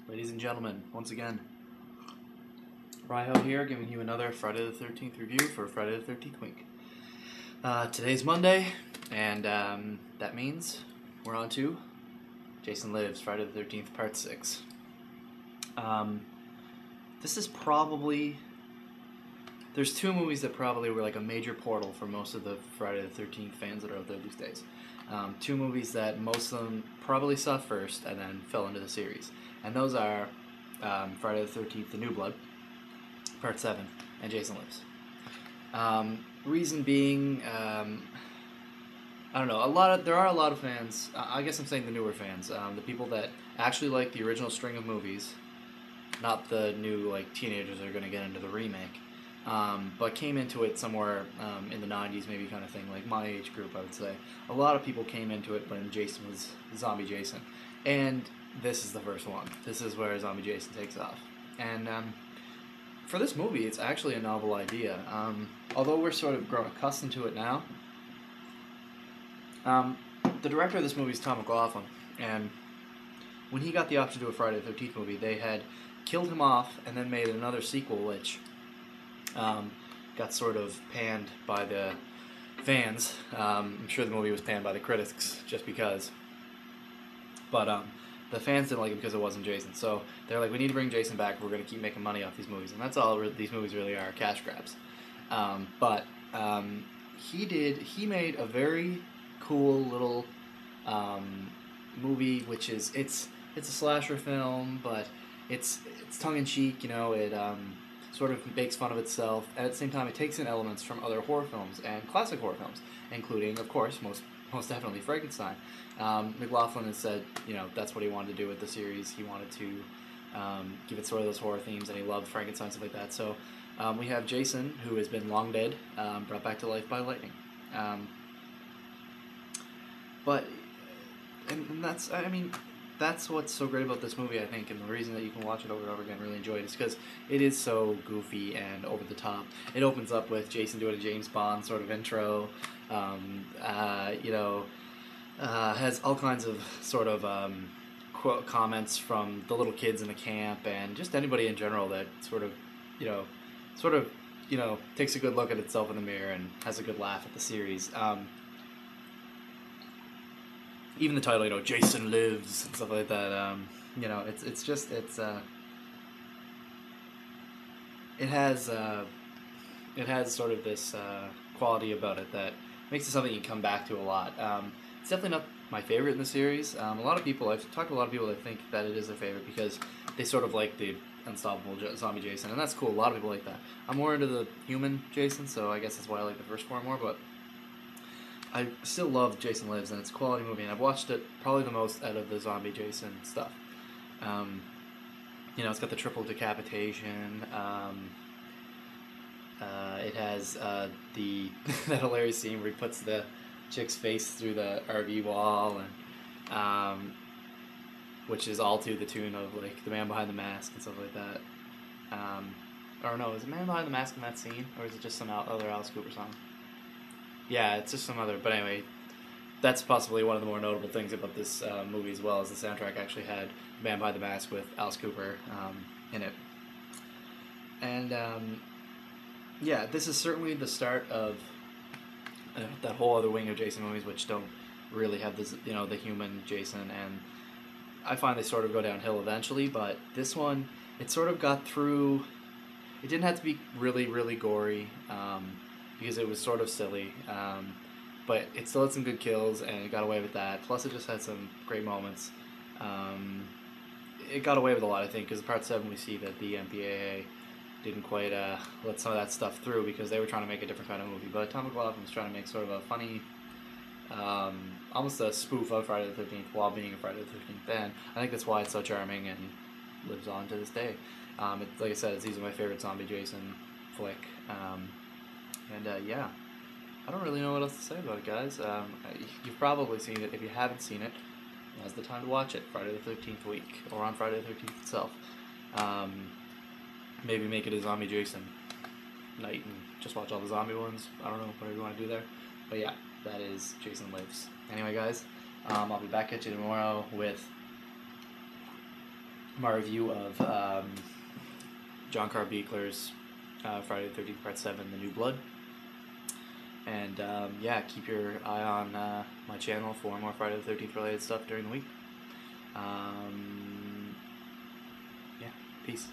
Ladies and gentlemen, once again, RyHo here, giving you another Friday the 13th review for Friday the 13th week. Today's Monday, and that means we're on to Jason Lives, Friday the 13th, Part 6. This is probably... There's two movies that probably were like a major portal for most of the Friday the 13th fans that are out there these days. Two movies that most of them probably saw first and then fell into the series. And those are Friday the 13th, The New Blood, Part 7, and Jason Lives. Reason being, I don't know, there are a lot of fans, I guess I'm saying the newer fans, the people that actually like the original string of movies, not the new like teenagers that are going to get into the remake. But came into it somewhere in the 90s, maybe kind of thing, like my age group, I would say. A lot of people came into it when Jason was Zombie Jason. And this is the first one. This is where Zombie Jason takes off. And for this movie, it's actually a novel idea. Although we're sort of grown accustomed to it now, the director of this movie is Tom McLoughlin. And when he got the option to do a Friday the 13th movie, they had killed him off and then made another sequel, which... got sort of panned by the fans. I'm sure the movie was panned by the critics just because. But the fans didn't like it because it wasn't Jason. So they're like, we need to bring Jason back. We're going to keep making money off these movies. And that's all these movies really are, cash grabs. But he made a very cool little movie, which is, it's a slasher film, but it's tongue-in-cheek, you know, it... sort of makes fun of itself, and at the same time it takes in elements from other horror films and classic horror films, including, of course, most definitely Frankenstein. McLoughlin has said, you know, that's what he wanted to do with the series. He wanted to give it sort of those horror themes, and he loved Frankenstein, stuff like that. So we have Jason, who has been long dead, brought back to life by lightning. And that's, I mean... That's what's so great about this movie, I think, and the reason that you can watch it over and over again and really enjoy it is because it is so goofy and over the top. It opens up with Jason doing a James Bond sort of intro, has all kinds of sort of comments from the little kids in the camp and just anybody in general that sort of takes a good look at itself in the mirror and has a good laugh at the series. Even the title, you know, Jason Lives and stuff like that. It has sort of this quality about it that makes it something you come back to a lot. It's definitely not my favorite in the series. A lot of people, I've talked to a lot of people that think that it is their favorite because they sort of like the unstoppable zombie Jason, and that's cool. A lot of people like that. I'm more into the human Jason, so I guess that's why I like the first four more, but I still love Jason Lives, and it's a quality movie, and I've watched it probably the most out of the zombie Jason stuff. It's got the triple decapitation. It has that hilarious scene where he puts the chick's face through the RV wall, and which is all to the tune of like The Man Behind the Mask and stuff like that. Or no, is it Man Behind the Mask in that scene, or is it just some other Alice Cooper song? Yeah, it's just some other, but anyway, that's possibly one of the more notable things about this movie as well, as the soundtrack actually had Man Behind the Mask with Alice Cooper in it. And, this is certainly the start of that whole other wing of Jason movies, which don't really have this, the human Jason, and I find they sort of go downhill eventually, but this one, it sort of got through. It didn't have to be really, really gory, because it was sort of silly, but it still had some good kills, and it got away with that. Plus, it just had some great moments. It got away with a lot, I think, because in Part 7 we see that the MPAA didn't quite let some of that stuff through because they were trying to make a different kind of movie. But Tom McLoughlin was trying to make sort of a funny, almost a spoof of Friday the 13th while being a Friday the 13th. And I think that's why it's so charming and lives on to this day. Like I said, it's easily my favorite zombie Jason flick. I don't really know what else to say about it, guys. You've probably seen it. If you haven't seen it, now's the time to watch it, Friday the 13th week, or on Friday the 13th itself. Maybe make it a zombie Jason night and just watch all the zombie ones. I don't know, whatever you want to do there. But yeah, that is Jason Lives. Anyway, guys, I'll be back at you tomorrow with my review of John Carl Buechler's Friday the 13th Part 7, The New Blood. And yeah, keep your eye on my channel for more Friday the 13th related stuff during the week. Yeah, peace.